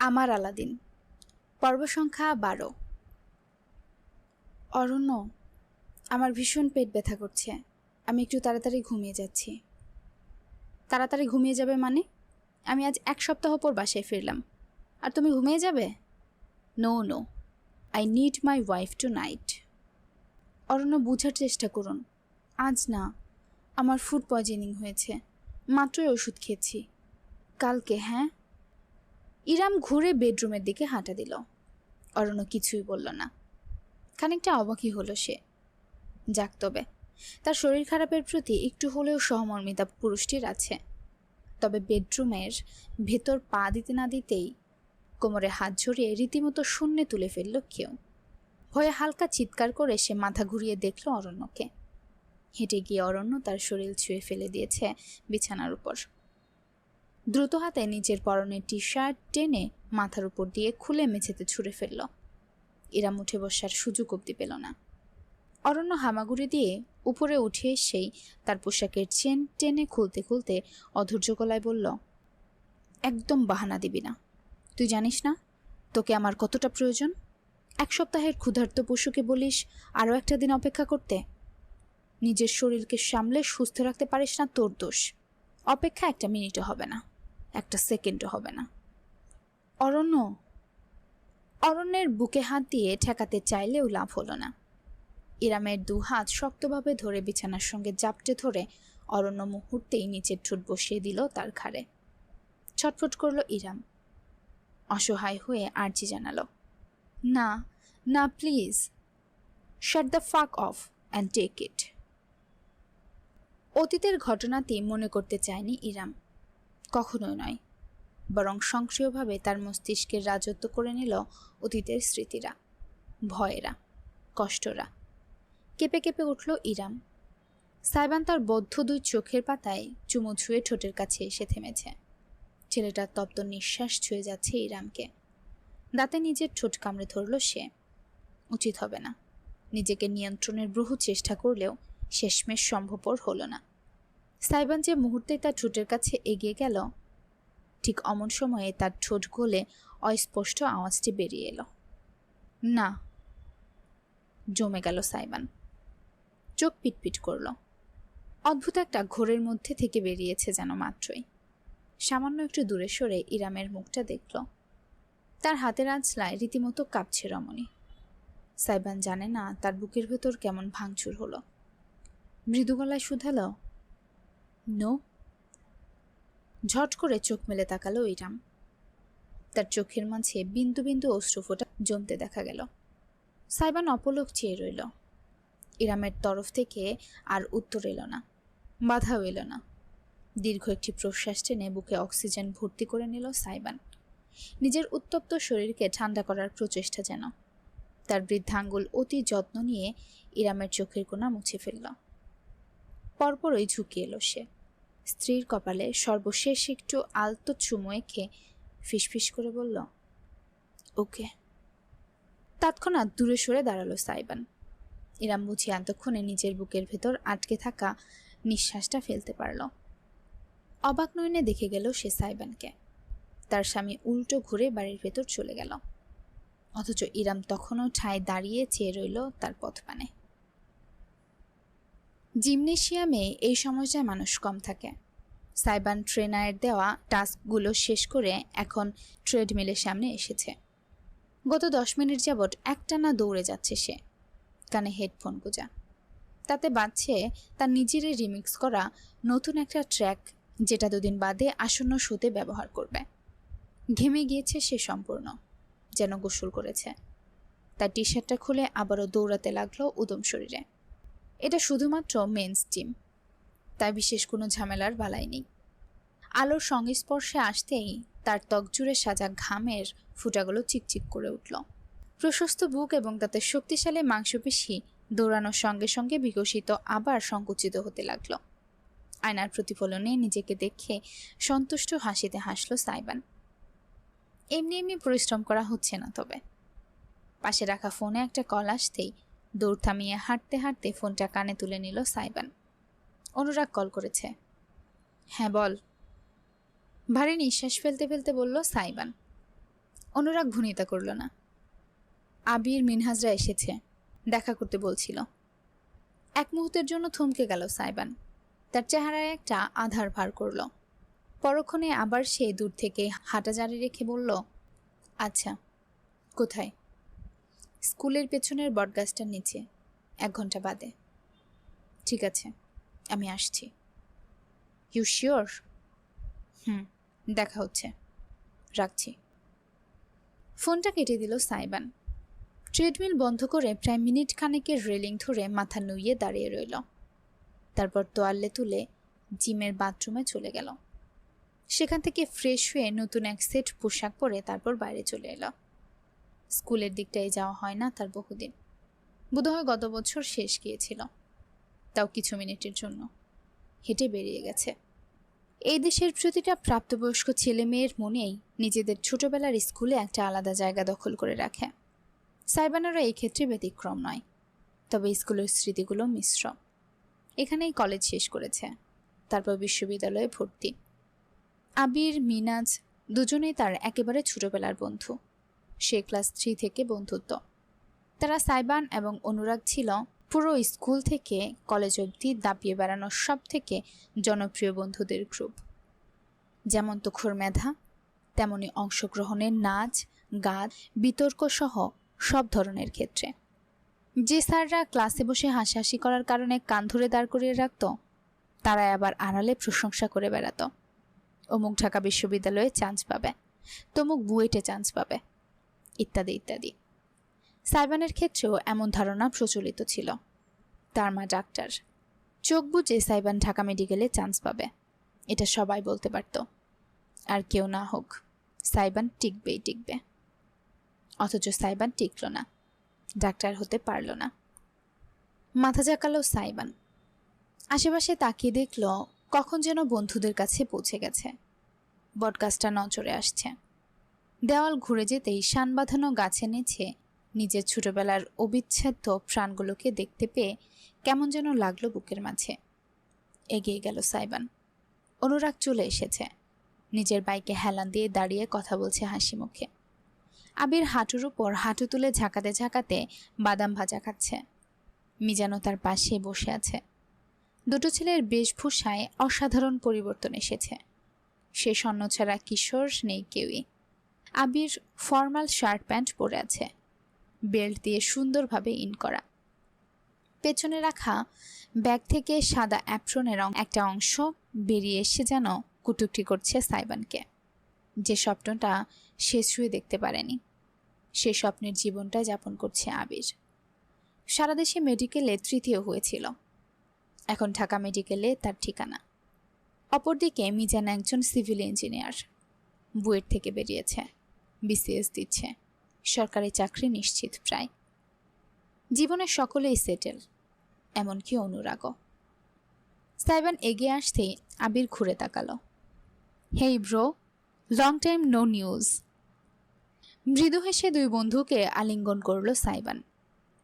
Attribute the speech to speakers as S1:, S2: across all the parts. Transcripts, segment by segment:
S1: আমার আলাদিন, পর্ব সংখ্যা 12। অরণ্য, আমার ভীষণ পেট ব্যথা করছে। আমি একটু তাড়াতাড়ি ঘুমিয়ে যাচ্ছি। তাড়াতাড়ি ঘুমিয়ে যাবে মানে? আমি আজ 1 সপ্তাহ পর বাসায় ফিরলাম, আর তুমি ঘুমিয়ে যাবে? No no, I need my wife tonight. Aranya, বোঝার চেষ্টা করুন। আজ না, আমার ফুড পয়জনিং হয়েছে। মাত্রই ওষুধ খেয়েছি। কালকে। হ্যাঁ। ইরাম ঘুরে বেডরুমের দিকে হাঁটা দিল। অরণ্য কিছুই বলল না। খানিকটা অবাকই হলো সে। যাক, তবে তার শরীর খারাপের প্রতি একটু হলেও সহমর্মিতা পুরুষটির আছে। তবে বেডরুমের ভেতর পা দিতে না দিতেই কোমরে হাত ঝরিয়ে রীতিমতো শূন্যে তুলে ফেলল কেউ। ভয়ে হালকা চিৎকার করে সে মাথা ঘুরিয়ে দেখল অরণ্যকে। হেঁটে গিয়ে অরণ্য তার শরীর ছুঁয়ে ফেলে দিয়েছে বিছানার উপর। দ্রুত হাতে নিচের পরনের টি শার্ট টেনে মাথার উপর দিয়ে খুলে মেঝেতে ছুঁড়ে ফেলল। ইরাম উঠে বসার সুযোগ অবধি পেল না। অরণ্য হামাগুড়ি দিয়ে উপরে উঠে এসেই তার পোশাকের চেন টেনে খুলতে খুলতে অধৈর্য গলায় বলল, একদম বাহানা দিবি না। তুই জানিস না তোকে আমার কতটা প্রয়োজন? 1 সপ্তাহের ক্ষুধার্ত পশুকে বলিস আরও একটা দিন অপেক্ষা করতে। নিজের শরীরকে সামলে সুস্থ রাখতে পারিস না, তোর দোষ। অপেক্ষা 1 মিনিটও হবে না, 1 সেকেন্ডও হবে না। অরণ্যের বুকে হাত দিয়ে ঠেকাতে চাইলেও লাভ হলো না। ইরামের 2 হাত শক্তভাবে ধরে বিছানার সঙ্গে জাপটে ধরে অরণ্য মুহূর্তেই নিচের ঠোঁট বসিয়ে দিল তার ঘাড়ে। ছটফট করল ইরাম। অসহায় হয়ে আর্জি জানালো, না না, please, shut the fuck off and take it. অতীতের ঘটনাটি মনে করতে চায়নি ইরাম, কখনোই নয়। বরং সক্রিয়ভাবে তার মস্তিষ্কের রাজত্ব করে নিল অতীতের স্মৃতিরা, ভয়েরা, কষ্টরা। কেঁপে কেঁপে উঠল ইরাম। সাইবান তার বদ্ধ 2 চোখের পাতায় চুমু ছুঁয়ে ঠোঁটের কাছে এসে থেমেছে। ছেলেটার তপ্ত নিঃশ্বাস ছুঁয়ে যাচ্ছে ইরামকে। দাঁতে নিজের ঠোঁট কামড়ে ধরল সে। উচিত হবে না। নিজেকে নিয়ন্ত্রণের বহু চেষ্টা করলেও শেষমেশ সম্ভবপর হলো না। সাইবান যে মুহূর্তে তার ঠোঁটের কাছে এগিয়ে গেল, ঠিক অমন সময়ে তার ঠোঁট গলে অস্পষ্ট আওয়াজটি বেরিয়ে এলো, না। জমে গেল সাইবান। চোখ পিটপিট করল। অদ্ভুত একটা ঘোরের মধ্যে থেকে বেরিয়েছে যেন মাত্রই। সামান্য একটু দূরে সরে ইরামের মুখটা দেখল। তার হাতের আঁচলায় রীতিমতো কাঁপছে রমণী। সাইবান জানে না তার বুকের ভেতর কেমন ভাঙচুর হলো। মৃদু গলায় শুধালো, নো। ঝট করে চোখ মেলে তাকালো ইরাম। তার চোখের মাঝে বিন্দু বিন্দু অশ্রুফোঁটা জমতে দেখা গেল। সাইবান অপলক চেয়ে রইল। ইরামের তরফ থেকে আর উত্তর এলো না, বাধাও এলো না। দীর্ঘ একটি প্রশ্বাস টেনে বুকে অক্সিজেন ভর্তি করে নিল সাইবান। নিজের উত্তপ্ত শরীরকে ঠান্ডা করার প্রচেষ্টা যেন। তার বৃদ্ধাঙ্গুল অতি যত্ন নিয়ে ইরামের চোখের কোণা মুছে ফেলল। পরপরই ঝুঁকে এলো সে। স্ত্রীর কপালে সর্বশেষ একটু আলতো চুমু এঁকে ফিসফিস করে বলল, ওকে। তৎক্ষণাৎ দূরে সরে দাঁড়ালো সাইবান। ইরাম বুঝি এতক্ষণে নিজের বুকের ভেতর আটকে থাকা নিঃশ্বাসটা ফেলতে পারল। অবাক নয়নে দেখে গেল সে সাইবানকে। তার স্বামী উল্টো ঘুরে বাড়ির ভেতর চলে গেল, অথচ ইরাম তখনও ঠায় দাঁড়িয়ে চেয়ে রইল তার পথপানে। জিমনেশিয়ামে এই সময়টায় মানুষ কম থাকে। সাইবান ট্রেনারের দেওয়া টাস্কগুলো শেষ করে এখন ট্রেডমিলের সামনে এসেছে। গত 10 মিনিট যাবৎ একটানা দৌড়ে যাচ্ছে সে, কানে হেডফোন গুঁজা। তাতে বাজছে তার নিজেরই রিমিক্স করা নতুন একটা ট্র্যাক, যেটা 2 দিন বাদে আসন্ন শোতে ব্যবহার করবে। ঘেমে গিয়েছে সে সম্পূর্ণ, যেন গোসল করেছে। তার টি শার্টটা খুলে আবারও দৌড়াতে লাগলো উদম শরীরে। এটা শুধুমাত্র মেন্স জিম, তাই বিশেষ কোনো ঝামেলার বালাই নেই। আলোর সংস্পর্শে আসতেই তার ত্বক জুড়ে সাজা ঘামের ফুটাগুলো চিকচিক করে উঠল। প্রশস্ত বুক এবং তাতে শক্তিশালী মাংসপেশি দৌড়ানোর সঙ্গে সঙ্গে বিকশিত আবার সংকুচিত হতে লাগল। আয়নার প্রতিফলনে নিজেকে দেখে সন্তুষ্ট হাসিতে হাসল সাইবান। এমনি এমনি পরিশ্রম করা হচ্ছে না। তবে পাশে রাখা ফোনে একটা কল আসতেই দৌড় থামিয়ে হাঁটতে হাঁটতে ফোনটা কানে তুলে নিল সাইবান। অনুরাগ কল করেছে। হ্যাঁ বল। ভারী নিঃশ্বাস ফেলতে ফেলতে বলল সাইবান। অনুরাগ ভুনিতা করল না। আবির মিনহাজরা এসেছে, দেখা করতে বলছিল। এক মুহূর্তের জন্য থমকে গেল সাইবান। তার চেহারায় একটা আধার ভার করল। পরক্ষণে আবার সে দূর থেকে হাঁটা জারি রেখে বলল, আচ্ছা, কোথায়? স্কুলের পেছনের বটগাছটার নিচে, 1 ঘন্টা বাদে। ঠিক আছে, আমি আসছি। You sure? দেখা হচ্ছে, রাখছি। ফোনটা কেটে দিল সাইবান। ট্রেডমিল বন্ধ করে প্রায় মিনিট খানেকের রেলিং ধরে মাথা নুইয়ে দাঁড়িয়ে রইল। তারপর তোয়ালে তুলে জিমের বাথরুমে চলে গেল। সেখান থেকে ফ্রেশ হয়ে নতুন এক সেট পোশাক পরে তারপর বাইরে চলে এলো। স্কুলের দিকটায় যাওয়া হয় না তার বহুদিন। বোধহয় গত বছর শেষ গিয়েছিল, তাও কিছু মিনিটের জন্য। হেঁটে বেরিয়ে গেছে। এই দেশের প্রতিটা প্রাপ্তবয়স্ক ছেলে মেয়ের মনেই নিজেদের ছোটবেলার স্কুলে একটা আলাদা জায়গা দখল করে রাখে। সাইবানেরও এই ক্ষেত্রে ব্যতিক্রম নয়। তবে স্কুলের স্মৃতিগুলো মিশ্র। এখানেই কলেজ শেষ করেছে, তারপর বিশ্ববিদ্যালয়ে ভর্তি। আবির, মিনাজ দুজনেই তার একেবারে ছোটবেলার বন্ধু। সে ক্লাস 3 থেকে বন্ধুত্ব। তারা সাইবান এবং অনুরাগ ছিল পুরো স্কুল থেকে কলেজ অবধি দাপিয়ে বেড়ানোর সব থেকে জনপ্রিয় বন্ধুদের গ্রুপ। যেমন তুখোর মেধা, তেমনি অংশগ্রহণের নাচ, গান, বিতর্ক সহ সব ধরনের ক্ষেত্রে। যে স্যাররা ক্লাসে বসে হাসাহাসি করার কারণে কান ধরে দাঁড় করিয়ে রাখত, তারাই আবার আড়ালে প্রশংসা করে বেড়াত। অমুক ঢাকা বিশ্ববিদ্যালয়ে চান্স পাবে, তমুক বুয়েটে চান্স পাবে, ইত্যাদি ইত্যাদি। সাইবানের ক্ষেত্রেও এমন ধারণা প্রচলিত ছিল। তার মা ডাক্তার, চোখ বুজে সাইবান ঢাকা মেডিকেলে চান্স পাবে, এটা সবাই বলতে পারত। আর কেউ না হোক, সাইবান টিকবেই টিকবে। অথচ সাইবান টিকল না, ডাক্তার হতে পারল না। মাথা ঝাঁকালো সাইবান। আশেপাশে তাকিয়ে দেখল কখন যেন বন্ধুদের কাছে পৌঁছে গেছে। বটগাছটা নজরে আসছে। দেওয়াল ঘুরে যেতেই শান বাঁধানো গাছে নিচে নিজের ছোটবেলার অবিচ্ছেদ্য প্রাণগুলোকে দেখতে পেয়ে কেমন যেন লাগলো বুকের মাঝে। এগিয়ে গেল সাইবান। অনুরাগ চলে এসেছে। নিজের বাইকে হেলান দিয়ে দাঁড়িয়ে কথা বলছে হাসি মুখে। আবির হাঁটুর উপর হাঁটু তুলে ঝাঁকাতে ঝাঁকাতে বাদাম ভাজা খাচ্ছে। মিজানও তার পাশে বসে আছে। দুটো ছেলের বেশভূষায় অসাধারণ পরিবর্তন এসেছে। সে স্বর্ণ ছাড়া কিশোর নেই কেউই। আবির ফর্মাল শার্ট প্যান্ট পরে আছে, বেল্ট দিয়ে সুন্দরভাবে ইন করা। পেছনে রাখা ব্যাগ থেকে সাদা অ্যাপ্রনের একটা অংশ বেরিয়ে এসে যেন কুটুকটি করছে সাইবানকে। যে স্বপ্নটা সে ছুঁয়ে দেখতে পারেনি, সে স্বপ্নের জীবনটা যাপন করছে আবির। সারা দেশে মেডিকেলে 3য় হয়েছিল, এখন ঢাকা মেডিকেলে তার ঠিকানা। অপরদিকে মিজান একজন সিভিল ইঞ্জিনিয়ার, বুয়েট থেকে বেরিয়েছে, বিসিএস দিচ্ছে, সরকারি চাকরি নিশ্চিত প্রায়। জীবনের সকলেই সেটেল, এমনকি অনুরাগও। সাইবান এগিয়ে আসতেই আবির ঘুরে তাকালো। Hey bro, long time no news. মৃদু হেসে 2 বন্ধুকে আলিঙ্গন করল সাইবান।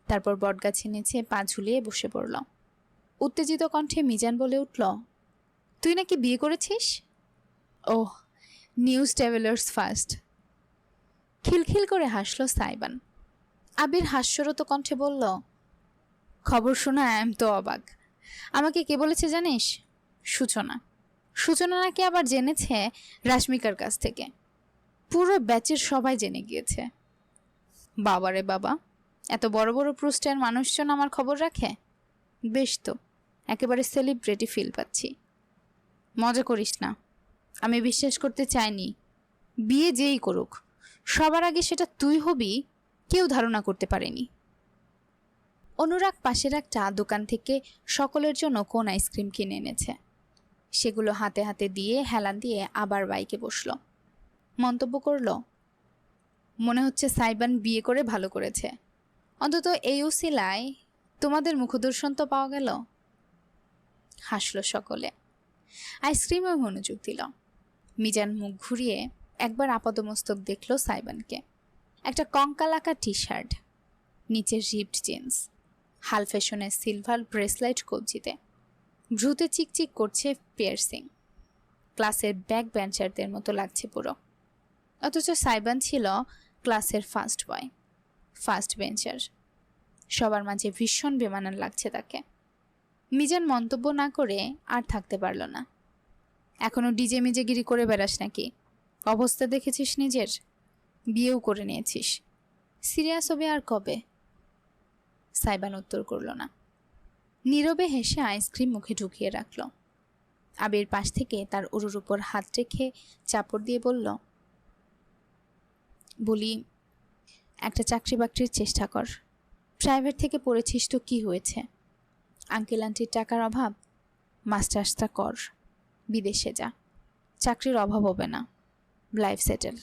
S1: তারপর বটগাছে নিচে পা ঝুলিয়ে বসে পড়ল। উত্তেজিত কণ্ঠে মিজান বলে উঠল, তুই নাকি বিয়ে করেছিস? ওহ, নিউজ ট্রাভেলার্স ফার্স্ট। খিলখিল করে হাসল সাইবান। আবির হাস্যরত কণ্ঠে বলল, খবর শোনা তো অবাক। আমাকে কে বলেছে জানিস? সূচনা। সূচনা নাকি আবার জেনেছে রাশমিকার কাছ থেকে। পুরো ব্যাচের সবাই জেনে গিয়েছে। বাবারে বাবা, এত বড় বড় পোস্টের মানুষজন আমার খবর রাখে? বেশ তো, একেবারে সেলিব্রিটি ফিল পাচ্ছি। মজা করিস না, আমি বিশ্বাস করতে চাইনি। বিয়ে যেই করুক, সবার আগে সেটা তুই হবি কেউ ধারণা করতে পারেনি। অনুরাগ পাশের একটা দোকান থেকে সকলের জন্য কোন আইসক্রিম কিনে এনেছে। সেগুলো হাতে হাতে দিয়ে হেলান দিয়ে আবার বাইকে বসল। মন্তব্য করল, মনে হচ্ছে সাইবান বিয়ে করে ভালো করেছে। অন্তত এই উসিলায় তোমাদের মুখদর্শন তো পাওয়া গেল। হাসল সকলে। আইসক্রিমেও মনোযোগ দিল। মিজান মুখ ঘুরিয়ে একবার আপাদমস্তক দেখল সাইবানকে। একটা কঙ্কালাকা টি শার্ট, নিচে রিপড জিন্স, হাল ফ্যাশনের সিলভার ব্রেসলেট কবজিতে, ভ্রুতে চিকচিক করছে পিয়ার্সিং। ক্লাসের ব্যাক বেঞ্চারদের মতো লাগছে পুরো। অথচ সাইবান ছিল ক্লাসের ফার্স্ট বয়, ফার্স্ট বেঞ্চার। সবার মাঝে ভীষণ বেমানান লাগছে তাকে। মিজান মন্তব্য না করে আর থাকতে পারল না। এখনো ডিজে মিজেগিরি করে বেড়াস নাকি? অবস্থা দেখেছিস নিজের? বিয়েও করে নিয়েছিস, সিরিয়াস হবে আর কবে? সাইবান উত্তর করল না। নীরবে হেসে আইসক্রিম মুখে ঢুকিয়ে রাখল। আবির পাশ থেকে তার উরুর উপর হাত রেখে চাপড় দিয়ে বলি, একটা চাকরি বাকরির চেষ্টা কর। প্রাইভেট থেকে পড়েছিস তো কি হয়েছে? আঙ্কেল আন্টির টাকার অভাব, মাস্টার্সটা কর, বিদেশে যা, চাকরির অভাব হবে না, লাইফ সেটেল।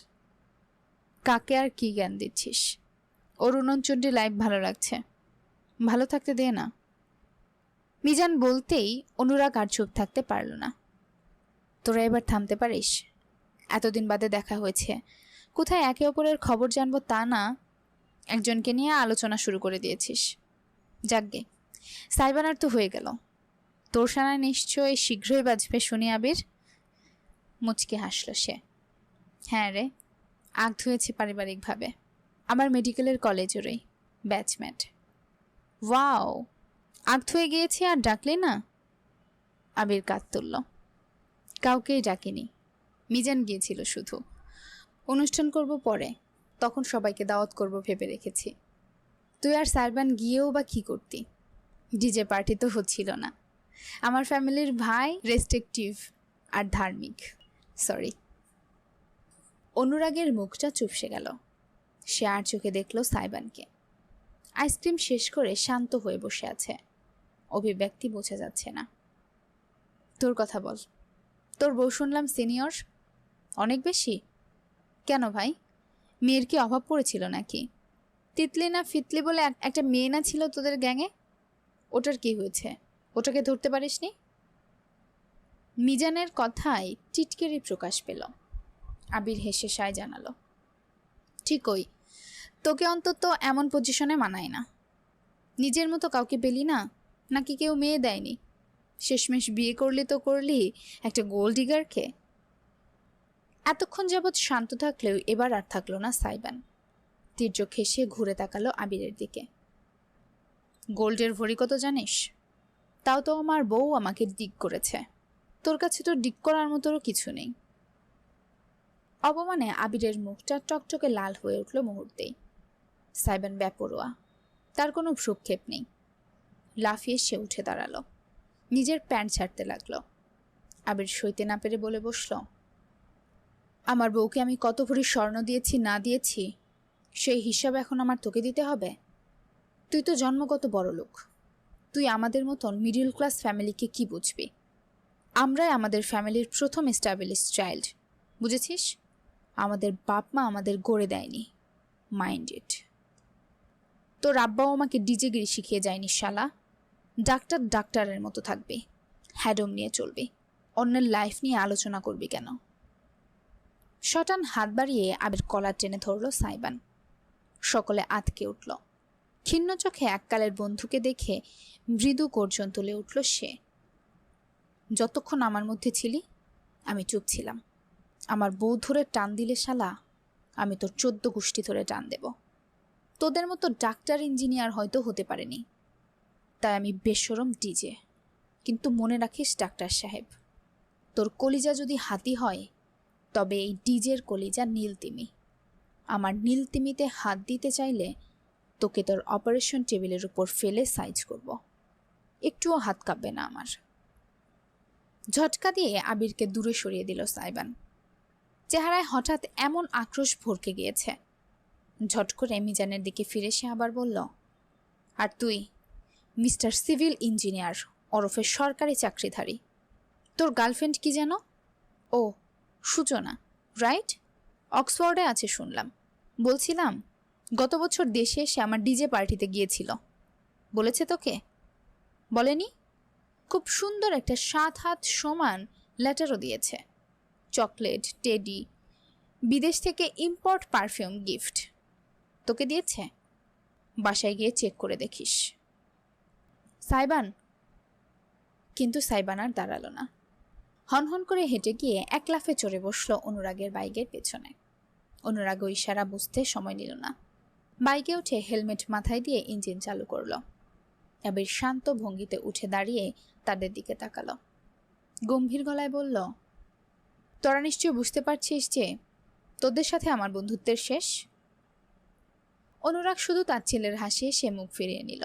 S1: কাকে আর কি জ্ঞান দিচ্ছিস? ওর উননচণ্ডী লাইফ ভালো লাগছে, ভালো থাকতে দে না। মিজান বলতেই অনুরাগ আর চুপ থাকতে পারল না। তোরা এবার থামতে পারিস? এতদিন বাদে দেখা হয়েছে, কোথায় একে অপরের খবর জানবো তা না, একজনকে নিয়ে আলোচনা শুরু করে দিয়েছিস। যাকগে, সাইবানার তো হয়ে গেল। তোর সানা নিশ্চয়ই শীঘ্রই বাজবে শুনি আবির। মুচকে হাসল সে। হ্যাঁ রে, আগ ধুয়েছে পারিবারিকভাবে, আমার মেডিকেলের কলেজেরই ব্যাচমেট। ওয়াও, আগ ধুয়ে গিয়েছি আর ডাকলে না? আবির কাঁধ তুলল। কাউকেই ডাকিনি, মিজান গিয়েছিল শুধু। অনুষ্ঠান করব পরে, তখন সবাইকে দাওয়াত করব ভেবে রেখেছি। তুই আর সাইবান গিয়েও বা কী করতি? ডিজে পার্টি তো হচ্ছিল না। আমার ফ্যামিলির ভাই রেস্ট্রিকটিভ আর ধার্মিক। সরি। অনুরাগের মুখটা চুপসে গেল। সে আর চোখে দেখল সাইবানকে। আইসক্রিম শেষ করে শান্ত হয়ে বসে আছে, অভিব্যক্তি বোঝা যাচ্ছে না। তোর কথা বল। তোর বউ শুনলাম সিনিয়র, অনেক বেশি। কেন ভাই, মেয়ের কি অভাব পড়েছিল নাকি? তিতলি না ফিতলি বলে একটা মেয়ে না ছিল তোদের গ্যাংয়ে? ওটার কি হয়েছে? ওটাকে ধরতে পারিসনি? মিজানের কথায় টিটকেরি প্রকাশ পেল। আবির হেসে সায় জানালো, ঠিকই, তোকে অন্তত এমন পজিশনে মানায় না। নিজের মতো কাউকে পেলি না, নাকি কেউ মেয়ে দেয়নি? শেষমেশ বিয়ে করলি তো করলি একটা গোল্ড ডিগারকে। এতক্ষণ যাবৎ শান্ত থাকলেও এবার আর থাকলো না সাইবান। তীর্যক হেসে ঘুরে তাকালো আবিরের দিকে। গোল্ডের ভরি কত জানিস? তাও তো আমার বউ আমাকে ডিগ করেছে, তোর কাছে তো ডিগ করার মতোরও কিছু নেই। অপমানে আবিরের মুখটা টকটকে লাল হয়ে উঠল মুহূর্তেই। সাইবান বেপরোয়া, তার কোনো ভ্রুক্ষেপ নেই। লাফিয়ে সে উঠে দাঁড়ালো, নিজের প্যান্ট ছাড়তে লাগলো। আবির সইতে না পেরে বলে বসল, আমার বউকে আমি কত ভরি স্বর্ণ দিয়েছি না দিয়েছি সেই হিসাব এখন আমার তোকে দিতে হবে? তুই তো জন্মগত বড় লোক, তুই আমাদের মতন মিডল ক্লাস ফ্যামিলিকে কি বুঝবি? আমরাই আমাদের ফ্যামিলির প্রথম এস্টাবলিশড চাইল্ড, বুঝেছিস? আমাদের বাপ মা আমাদের গড়ে দেয়নি, মাইন্ড ইট। তোর আব্বাও আমাকে ডিজেগিরি শিখিয়ে যায়নি শালা। ডাক্তার ডাক্তারের মতো থাকবি, হ্যাডম নিয়ে চলবি, অন্যের লাইফ নিয়ে আলোচনা করবি কেন? শটান হাত বাড়িয়ে আবির কলার টেনে ধরল সাইবান। সকলে আতকে উঠল। ক্ষীণ চোখে এককালের বন্ধুকে দেখে মৃদু গর্জন তুলে উঠল সে। যতক্ষণ আমার মধ্যে ছিলি আমি চুপ ছিলাম। আমার বউ ধরে টান দিলে শালা, আমি তোর 14 গোষ্ঠী ধরে টান দেব। তোদের মতো ডাক্তার ইঞ্জিনিয়ার হয়তো হতে পারেনি, তাই আমি বেশরম ডিজে। কিন্তু মনে রাখিস ডাক্তার সাহেব, তোর কলিজা যদি হাতি হয় তবে এই ডিজের কলিজা নীলতিমি। আমার নীলতিমিতে হাত দিতে চাইলে তোকে তোর অপারেশন টেবিলের উপর ফেলে সাইজ করব, একটুও হাত কাঁপবে না আমার। ঝটকা দিয়ে আবিরকে দূরে সরিয়ে দিল সাইবান। চেহারায় হঠাৎ এমন আক্রোশ ভরকে গিয়েছে। ঝট করে মিজানের দিকে ফিরে সে আবার বলল, আর তুই মিস্টার সিভিল ইঞ্জিনিয়ার ওরফে সরকারি চাকরিধারী, তোর গার্লফ্রেন্ড কি যেন? ও সূচনা, রাইট? অক্সফোর্ডে আছে শুনলাম। বলছিলাম গত বছর দেশে এসে আমার ডিজে পার্টিতে গিয়েছিল, বলেছে তোকে? বলেনি? খুব সুন্দর একটা 7 হাত সমান লেটারও দিয়েছে, চকলেট, টেডি, বিদেশ থেকে ইম্পোর্ট পারফিউম গিফট। তোকে দিয়েছে? বাসায় গিয়ে চেক করে দেখিস। সাইবান। কিন্তু সাইবান আর দাঁড়ালো না। হনহন করে হেঁটে গিয়ে এক লাফে চড়ে বসল অনুরাগের বাইকের পেছনে। অনুরাগ ও ইশারা বুঝতে সময় নিল না। বাইকে উঠে হেলমেট মাথায় দিয়ে ইঞ্জিন চালু করলো। আবির শান্ত ভঙ্গিতে উঠে দাঁড়িয়ে তাদের দিকে তাকালো। গম্ভীর গলায় বলল, তোরা নিশ্চয় বুঝতে পারছিস যে তোদের সাথে আমার বন্ধুত্বের শেষ। অনুরাগ শুধু তার ছেলের হাসি সে মুখ ফিরিয়ে নিল।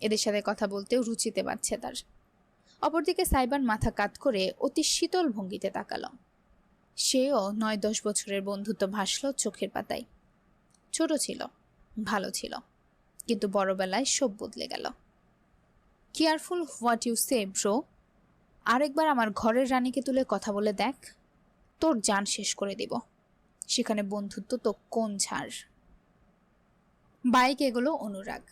S1: এদের সাথে কথা বলতেও রুচিতে পারছে তার। অপরদিকে সাইবান মাথা কাত করে অতি শীতল ভঙ্গিতে তাকালো। সেও 9-10 বছরের বন্ধুত্ব ভাসল চোখের পাতায়। ছোট ছিল, ভালো ছিল, কিন্তু বড়বেলায় সব বদলে গেল। Careful what you say bro. আরেকবার আমার ঘরের রানীকে তুলে কথা বলে দেখ, তোর জান শেষ করে দিব। সেখানে বন্ধুত্ব তো কোন ছাড়। বাইক এগোলো অনুরাগ,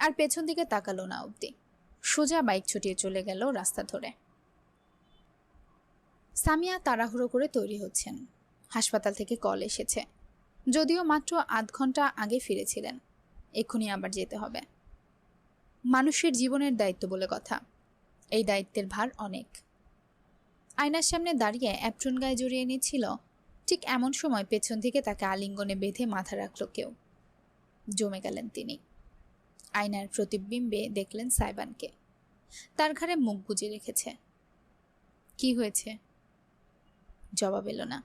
S1: আর পেছন দিকে তাকালো না অব্দি। সোজা বাইক ছুটিয়ে চলে গেল রাস্তা ধরে। সামিয়া তাড়াহুড়ো করে তৈরি হচ্ছেন। হাসপাতাল থেকে কল এসেছে, যদিও মাত্র আধ ঘন্টা আগে ফিরেছিলেন। এক্ষুনি আবার যেতে হবে। মানুষের জীবনের দায়িত্ব বলে কথা, এই দায়িত্বের ভার অনেক। আয়নার সামনে দাঁড়িয়ে অ্যাপ্রন গায়ে জড়িয়ে নিচ্ছিল, ঠিক এমন সময় পেছন থেকে তাকে আলিঙ্গনে বেঁধে মাথা রাখল কেউ। জমে গেলেন তিনি। আয়নার প্রতিবিম্বে দেখলেন সাইবানকে। তার ঘাড়ে মুখ গুজে রেখেছে। কি হয়েছে? জবাব এলো না।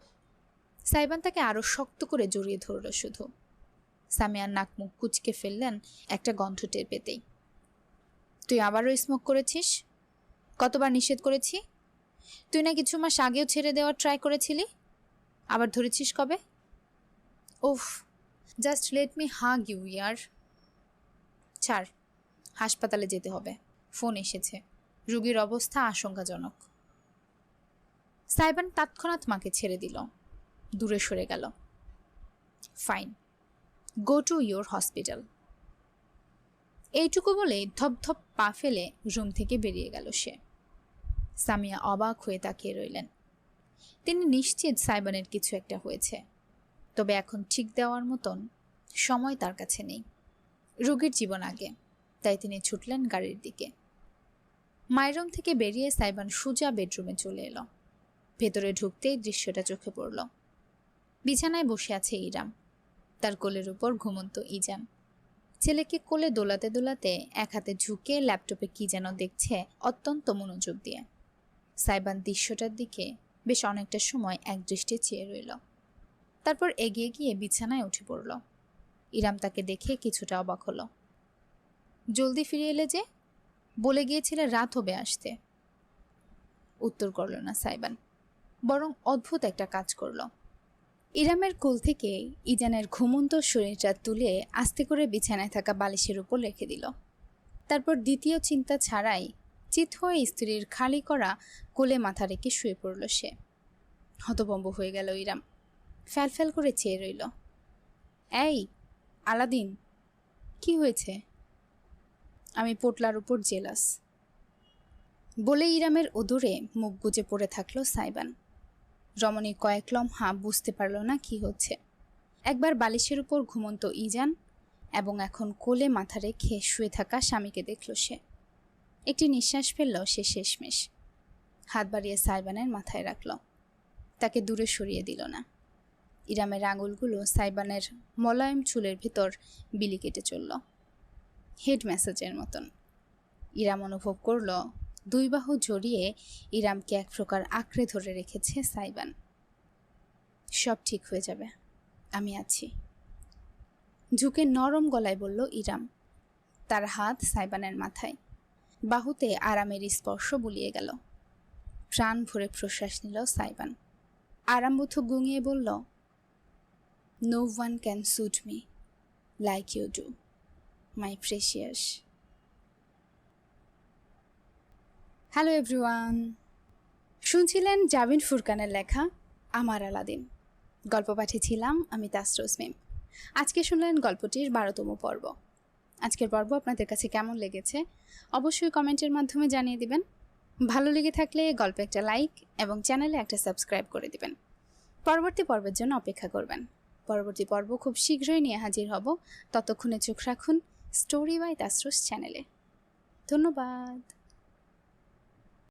S1: সাইবান তাকে আরো শক্ত করে জড়িয়ে ধরল শুধু। সামিয়ার নাক মুখ কুচকে ফেললেন একটা গন্ধ টের পেতেই। তুই আবারও স্মোক করেছিস? কতবার নিষেধ করেছি? তুই না কিছু মাস আগেও ছেড়ে দেওয়ার ট্রাই করেছিলি, আবার ধরেছিস কবে? উফ, just let me hug you ইয়ার। ছাড়, হাসপাতালে যেতে হবে, ফোন এসেছে, রোগীর অবস্থা আশঙ্কাজনক। সাইবান তৎক্ষণাৎ মাকে ছেড়ে দিল, দূরে সরে গেল। Fine, go to your hospital. এইটুকু বলে ধপধপ পা ফেলে রুম থেকে বেরিয়ে গেল সে। সামিয়া অবাক হয়ে তাকিয়ে রইলেন। তিনি নিশ্চিত সাইবানের কিছু একটা হয়েছে, তবে এখন ঠিক দেওয়ার মতন সময় তার কাছে নেই। রোগীর জীবন আগে, তাই তিনি ছুটলেন গাড়ির দিকে। মায়ের রুম থেকে বেরিয়ে সাইবান সোজা বেডরুমে চলে এলো। ভেতরে ঢুকতেই দৃশ্যটা চোখে পড়ল। বিছানায় বসে আছে ইরাম, তার কোলের উপর ঘুমন্ত ইজান। ছেলেকে কোলে দোলাতে দোলাতে এক হাতে ঝুঁকে ল্যাপটপে কি যেন দেখছে অত্যন্ত মনোযোগ দিয়ে। সাইবান দৃশ্যটার দিকে বেশ অনেকটা সময় একদৃষ্টে চেয়ে রইল। তারপর এগিয়ে গিয়ে বিছানায় উঠে পড়ল। ইরাম তাকে দেখে কিছুটা অবাক হলো। জলদি ফিরে এলে যে, বলে গিয়েছিলে রাত হবে আসতে। উত্তর করল না সাইবান, বরং অদ্ভুত একটা কাজ করল। ইরামের কোল থেকে ইজানের ঘুমন্ত শরীরটা তুলে আস্তে করে বিছানায় থাকা বালিশের উপর রেখে দিল। তারপর দ্বিতীয় চিন্তা ছাড়াই চিত হয়ে স্ত্রীর খালি করা কোলে মাথা রেখে শুয়ে পড়ল সে। হতভম্ব হয়ে গেল ইরাম, ফ্যালফ্যাল করে চেয়ে রইল। এই আলাদিন, কি হয়েছে? আমি পোটলার উপর জেলাস, বলে ইরামের অদূরে মুখ গুজে পড়ে থাকলো সাইবান। রমণী কয়েক লম্হা বুঝতে পারল না কি হচ্ছে। একবার বালিশের উপর ঘুমন্ত ইজান এবং এখন কোলে মাথা রেখে শুয়ে থাকা স্বামীকে দেখল সে। একটি নিঃশ্বাস ফেলল সে শেষমেশ। হাত বাড়িয়ে সাইবানের মাথায় রাখল, তাকে দূরে সরিয়ে দিল না। ইরামের আঙুলগুলো সাইবানের মোলায়েম চুলের ভেতর বিলি কেটে চলল, হেড ম্যাসাজের মতন। ইরাম অনুভব করল দুই বাহু জড়িয়ে ইরামকে এক প্রকার আঁকড়ে ধরে রেখেছে সাইবান। সব ঠিক হয়ে যাবে, আমি আছি, ঝুঁকে নরম গলায় বলল ইরাম। তার হাত সাইবানের মাথায়, বাহুতে আরামের স্পর্শ বুলিয়ে গেল। প্রাণ ভরে প্রশ্বাস নিল সাইবান। আরামবোধ গুঙিয়ে বলল, no one can suit me like you do, my precious. Hello everyone, শুনছিলেন জাবিন ফুরকানের লেখা আমার আলাদিন। গল্প পাঠিয়েছিলাম আমি তাসরোজ মিম। আজকে শুনলেন গল্পটির 12তম পর্ব। আজকের পর্ব আপনাদের কাছে কেমন লেগেছে অবশ্যই কমেন্টের মাধ্যমে জানিয়ে দিবেন। ভালো লেগে থাকলে গল্পে একটা লাইক এবং চ্যানেলে একটা সাবস্ক্রাইব করে দিবেন। পরবর্তী পর্বের জন্য অপেক্ষা করবেন। পরবর্তী পর্ব খুব শীঘ্রই নিয়ে হাজির হব। ততক্ষণে চোখ রাখুন স্টোরি বাই তাসরোজ চ্যানেলে। ধন্যবাদ।